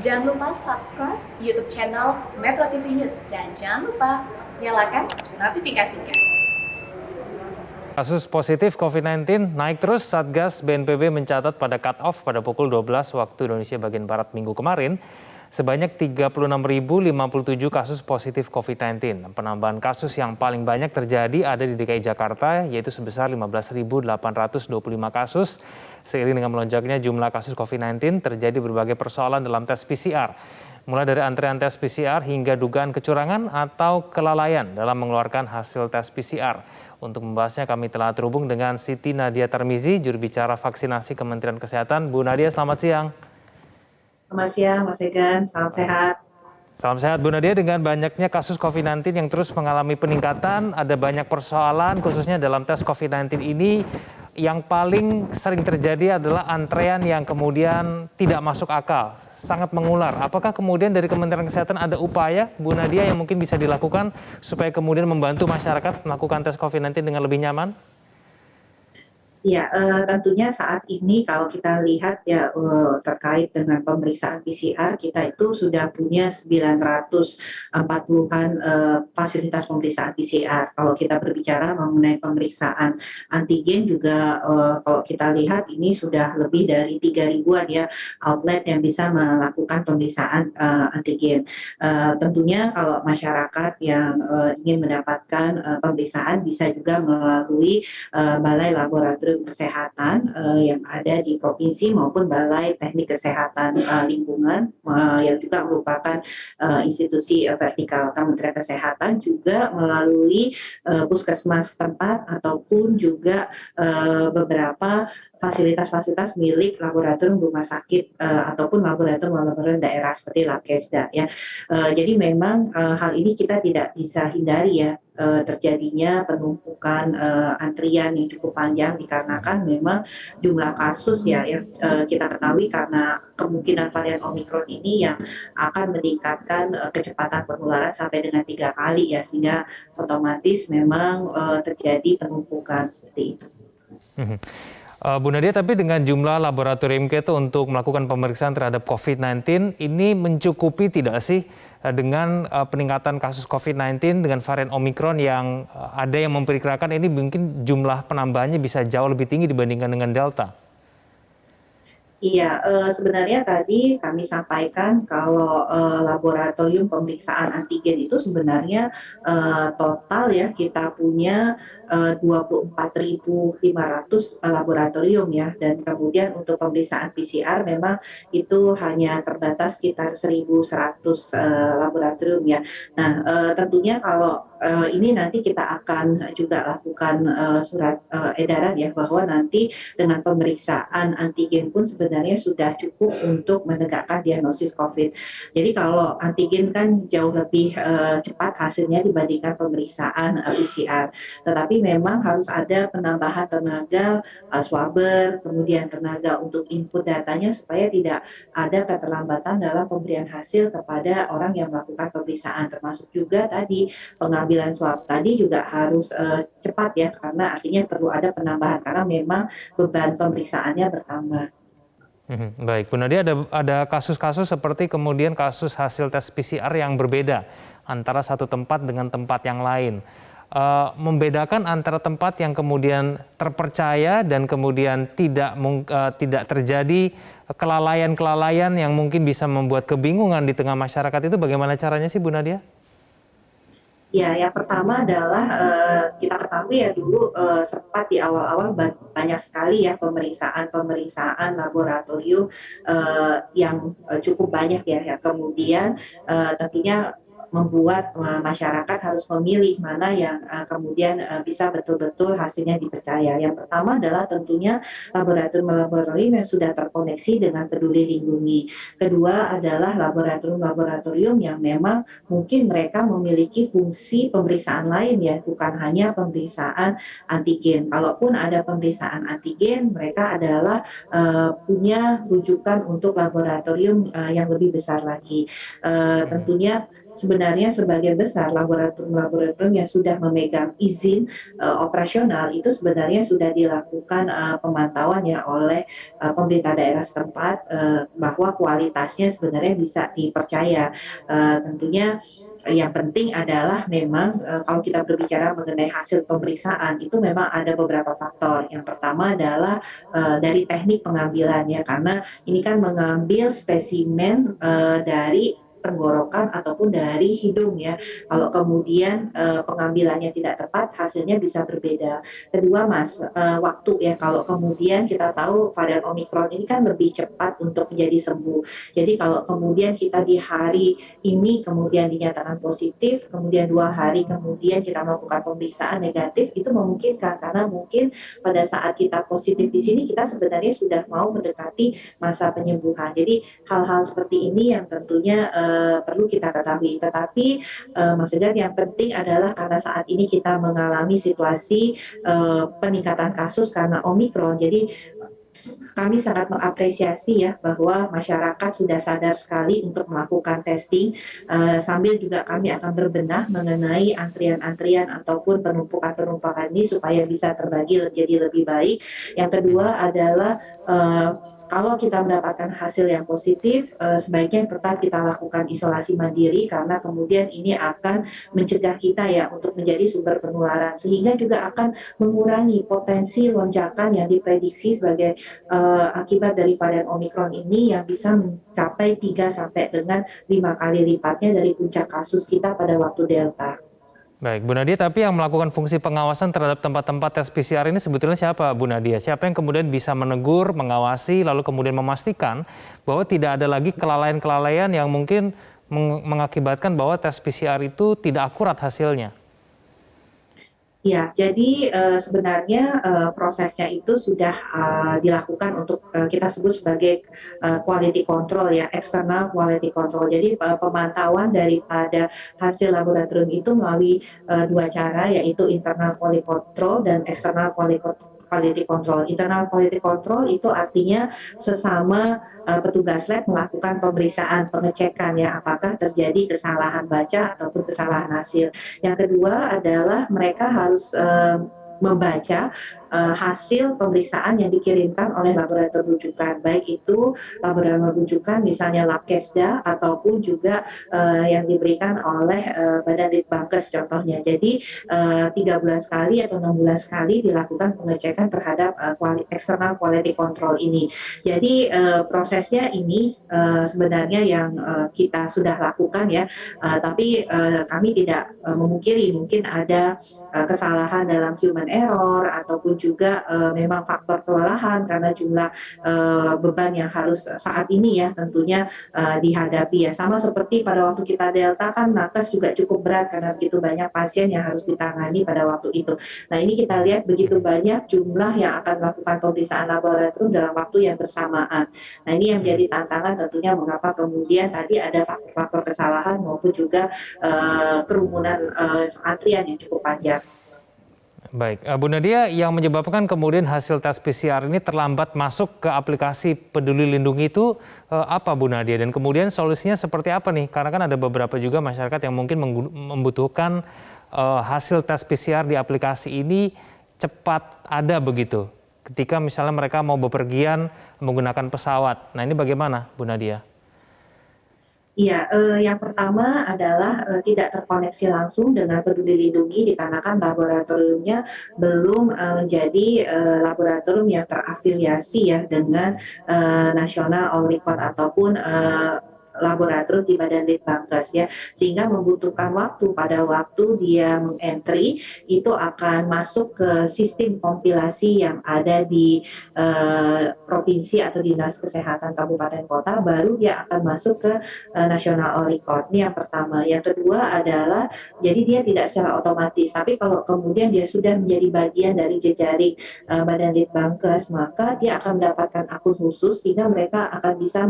Jangan lupa subscribe YouTube channel Metro TV News dan jangan lupa nyalakan notifikasinya. Kasus positif COVID-19 naik terus. Satgas BNPB mencatat pada cut-off pada pukul 12 waktu Indonesia bagian Barat Minggu kemarin, sebanyak 36.057 kasus positif COVID-19. Penambahan kasus yang paling banyak terjadi ada di DKI Jakarta, yaitu sebesar 15.825 kasus. Seiring dengan melonjaknya jumlah kasus COVID-19, terjadi berbagai persoalan dalam tes PCR. Mulai dari antrean tes PCR hingga dugaan kecurangan atau kelalaian dalam mengeluarkan hasil tes PCR. Untuk membahasnya kami telah terhubung dengan Siti Nadia Tarmizi, juru bicara vaksinasi Kementerian Kesehatan. Bu Nadia, selamat siang. Selamat siang, Mas Egan. Salam sehat. Salam sehat, Bu Nadia. Dengan banyaknya kasus COVID-19 yang terus mengalami peningkatan, ada banyak persoalan khususnya dalam tes COVID-19 ini. Yang paling sering terjadi adalah antrean yang kemudian tidak masuk akal, sangat mengular. Apakah kemudian dari Kementerian Kesehatan ada upaya, Bu Nadia, yang mungkin bisa dilakukan supaya kemudian membantu masyarakat melakukan tes COVID-19 dengan lebih nyaman? Ya, tentunya saat ini kalau kita lihat ya terkait dengan pemeriksaan PCR, kita itu sudah punya 940-an fasilitas pemeriksaan PCR. Kalau kita berbicara mengenai pemeriksaan antigen juga kalau kita lihat ini sudah lebih dari 3.000-an ya outlet yang bisa melakukan pemeriksaan antigen. Tentunya kalau masyarakat yang ingin mendapatkan pemeriksaan bisa juga melalui Balai Laboratorium Kesehatan yang ada di provinsi maupun Balai Teknik Kesehatan Lingkungan yang juga merupakan institusi vertikal Kementerian Kesehatan, juga melalui puskesmas tempat ataupun juga beberapa fasilitas-fasilitas milik laboratorium rumah sakit ataupun laboratorium daerah seperti Labkesda ya. Jadi memang hal ini kita tidak bisa hindari ya, terjadinya penumpukan antrian yang cukup panjang dikarenakan memang jumlah kasus ya yang kita ketahui karena kemungkinan varian Omikron ini yang akan meningkatkan kecepatan penularan sampai dengan 3 kali ya, sehingga otomatis memang terjadi penumpukan seperti itu. Bu Nadia, tapi dengan jumlah laboratorium kita untuk melakukan pemeriksaan terhadap COVID-19, ini mencukupi tidak sih dengan peningkatan kasus COVID-19 dengan varian Omikron yang ada yang memperkirakan ini mungkin jumlah penambahannya bisa jauh lebih tinggi dibandingkan dengan Delta? Iya, sebenarnya tadi kami sampaikan kalau laboratorium pemeriksaan antigen itu sebenarnya total ya kita punya 24.500 laboratorium ya, dan kemudian untuk pemeriksaan PCR memang itu hanya terbatas sekitar 1.100 laboratorium ya. Nah, tentunya kalau ini nanti kita akan juga lakukan surat edaran ya, bahwa nanti dengan pemeriksaan antigen pun sebenarnya sudah cukup untuk menegakkan diagnosis COVID. Jadi kalau antigen kan jauh lebih cepat hasilnya dibandingkan pemeriksaan PCR. Tetapi memang harus ada penambahan tenaga swabber, kemudian tenaga untuk input datanya supaya tidak ada keterlambatan dalam pemberian hasil kepada orang yang melakukan pemeriksaan. Termasuk juga tadi pengambilan swab tadi juga harus cepat ya, karena artinya perlu ada penambahan karena memang beban pemeriksaannya bertambah. Baik, Bu Nadia, ada kasus-kasus seperti kemudian kasus hasil tes PCR yang berbeda antara satu tempat dengan tempat yang lain. Membedakan antara tempat yang kemudian terpercaya dan kemudian tidak terjadi kelalaian-kelalaian yang mungkin bisa membuat kebingungan di tengah masyarakat, itu bagaimana caranya sih, Bu Nadia? Ya, yang pertama adalah kita ketahui ya dulu sempat di awal-awal banyak sekali ya pemeriksaan laboratorium yang cukup banyak ya, yang kemudian tentunya membuat masyarakat harus memilih mana yang kemudian bisa betul-betul hasilnya dipercaya. Yang pertama adalah tentunya laboratorium yang sudah terkoneksi dengan Peduli Lindungi. Kedua adalah laboratorium yang memang mungkin mereka memiliki fungsi pemeriksaan lain ya, bukan hanya pemeriksaan antigen. Kalaupun ada pemeriksaan antigen, mereka adalah punya rujukan untuk laboratorium yang lebih besar lagi. Tentunya sebenarnya sebagian besar laboratorium-laboratorium yang sudah memegang izin operasional itu sebenarnya sudah dilakukan pemantauan ya oleh pemerintah daerah setempat bahwa kualitasnya sebenarnya bisa dipercaya. Tentunya yang penting adalah memang kalau kita berbicara mengenai hasil pemeriksaan itu memang ada beberapa faktor. Yang pertama adalah dari teknik pengambilannya karena ini kan mengambil spesimen dari tenggorokan ataupun dari hidung ya. Kalau kemudian pengambilannya tidak tepat, hasilnya bisa berbeda. Kedua, Mas, waktu ya. Kalau kemudian kita tahu varian Omikron ini kan lebih cepat untuk menjadi sembuh. Jadi kalau kemudian kita di hari ini kemudian dinyatakan positif, kemudian 2 hari kemudian kita melakukan pemeriksaan negatif, itu memungkinkan karena mungkin pada saat kita positif di sini kita sebenarnya sudah mau mendekati masa penyembuhan. Jadi hal-hal seperti ini yang tentunya perlu kita ketahui. Tetapi Mas Segar, yang penting adalah karena saat ini kita mengalami situasi peningkatan kasus karena Omikron. Jadi kami sangat mengapresiasi ya bahwa masyarakat sudah sadar sekali untuk melakukan testing, sambil juga kami akan berbenah mengenai antrian-antrian ataupun penumpukan-penumpukan ini supaya bisa terbagi menjadi lebih baik. Yang kedua adalah kalau kita mendapatkan hasil yang positif, sebaiknya tetap kita lakukan isolasi mandiri karena kemudian ini akan mencegah kita ya untuk menjadi sumber penularan sehingga juga akan mengurangi potensi lonjakan yang diprediksi sebagai akibat dari varian Omikron ini yang bisa mencapai 3 sampai dengan 5 kali lipatnya dari puncak kasus kita pada waktu Delta. Baik, Bu Nadia, tapi yang melakukan fungsi pengawasan terhadap tempat-tempat tes PCR ini sebetulnya siapa, Bu Nadia? Siapa yang kemudian bisa menegur, mengawasi, lalu kemudian memastikan bahwa tidak ada lagi kelalaian-kelalaian yang mungkin mengakibatkan bahwa tes PCR itu tidak akurat hasilnya? Ya, jadi sebenarnya prosesnya itu sudah dilakukan untuk kita sebut sebagai quality control ya, external quality control. Jadi pemantauan daripada hasil laboratorium itu melalui 2 cara, yaitu internal quality control dan external quality control. Internal quality control itu artinya sesama petugas lab melakukan pemeriksaan, pengecekan ya apakah terjadi kesalahan baca ataupun kesalahan hasil. Yang kedua adalah mereka harus membaca hasil pemeriksaan yang dikirimkan oleh laboratorium rujukan, baik itu laboratorium rujukan misalnya Labkesda ataupun juga yang diberikan oleh Badan Litbangkes contohnya. Jadi 3 bulan sekali atau 6 bulan sekali dilakukan pengecekan terhadap external quality control ini. Jadi prosesnya ini sebenarnya yang kita sudah lakukan ya, tapi kami tidak memungkiri mungkin ada kesalahan dalam human error ataupun juga memang faktor kelelahan karena jumlah beban yang harus saat ini ya tentunya dihadapi ya. Sama seperti pada waktu kita Delta kan nakes juga cukup berat karena begitu banyak pasien yang harus ditangani pada waktu itu. Nah ini kita lihat begitu banyak jumlah yang akan melakukan pemeriksaan laboratorium dalam waktu yang bersamaan. Nah ini yang menjadi tantangan tentunya mengapa kemudian tadi ada faktor-faktor kesalahan maupun juga kerumunan antrian yang cukup panjang. Baik, Bu Nadia, yang menyebabkan kemudian hasil tes PCR ini terlambat masuk ke aplikasi Peduli Lindungi itu apa, Bu Nadia? Dan kemudian solusinya seperti apa nih? Karena kan ada beberapa juga masyarakat yang mungkin membutuhkan hasil tes PCR di aplikasi ini cepat ada begitu. Ketika misalnya mereka mau bepergian menggunakan pesawat. Nah ini bagaimana, Bu Nadia? Iya, yang pertama adalah tidak terkoneksi langsung dengan Peduli Lindungi dikarenakan laboratoriumnya belum menjadi laboratorium yang terafiliasi ya dengan National All Record ataupun laboratorium di Badan Litbangkes ya, sehingga membutuhkan waktu. Pada waktu dia mengentry itu akan masuk ke sistem kompilasi yang ada di provinsi atau dinas kesehatan kabupaten kota, baru dia akan masuk ke National All Record. Ini yang pertama. Yang kedua adalah jadi dia tidak secara otomatis, tapi kalau kemudian dia sudah menjadi bagian dari jejaring Badan Litbangkes, maka dia akan mendapatkan akun khusus sehingga mereka akan bisa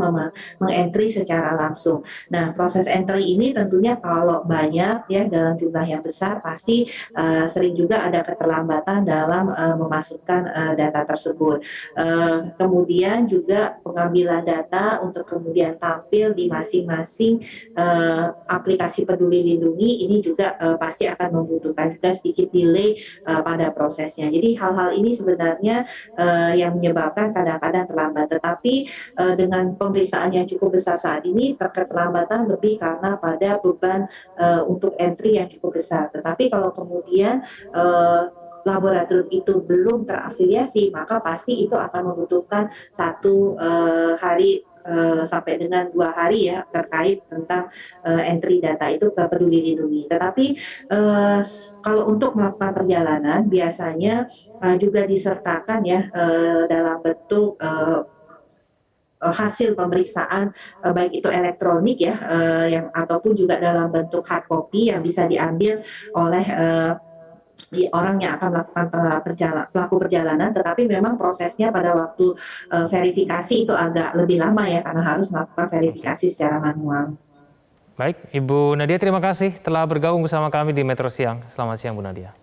mengentry secara secara langsung. Nah, proses entry ini tentunya kalau banyak ya dalam jumlah yang besar pasti sering juga ada keterlambatan dalam memasukkan data tersebut. Kemudian juga pengambilan data untuk kemudian tampil di masing-masing aplikasi Peduli Lindungi ini juga pasti akan membutuhkan juga sedikit delay pada prosesnya. Jadi hal-hal ini sebenarnya yang menyebabkan kadang-kadang terlambat. Tetapi dengan pemeriksaan yang cukup besar saat ini, keterlambatan lebih karena pada beban untuk entry yang cukup besar. Tetapi kalau kemudian laboratorium itu belum terafiliasi, maka pasti itu akan membutuhkan 1 hari sampai dengan 2 hari ya terkait tentang entry data itu ke Peduli Lindungi. Tetapi kalau untuk melakukan perjalanan biasanya juga disertakan ya dalam bentuk hasil pemeriksaan baik itu elektronik ya yang ataupun juga dalam bentuk hard copy yang bisa diambil oleh orang yang akan melakukan pelaku perjalanan, tetapi memang prosesnya pada waktu verifikasi itu agak lebih lama ya karena harus melakukan verifikasi secara manual. Baik, Ibu Nadia terima kasih telah bergabung bersama kami di Metro Siang. Selamat siang Bu Nadia.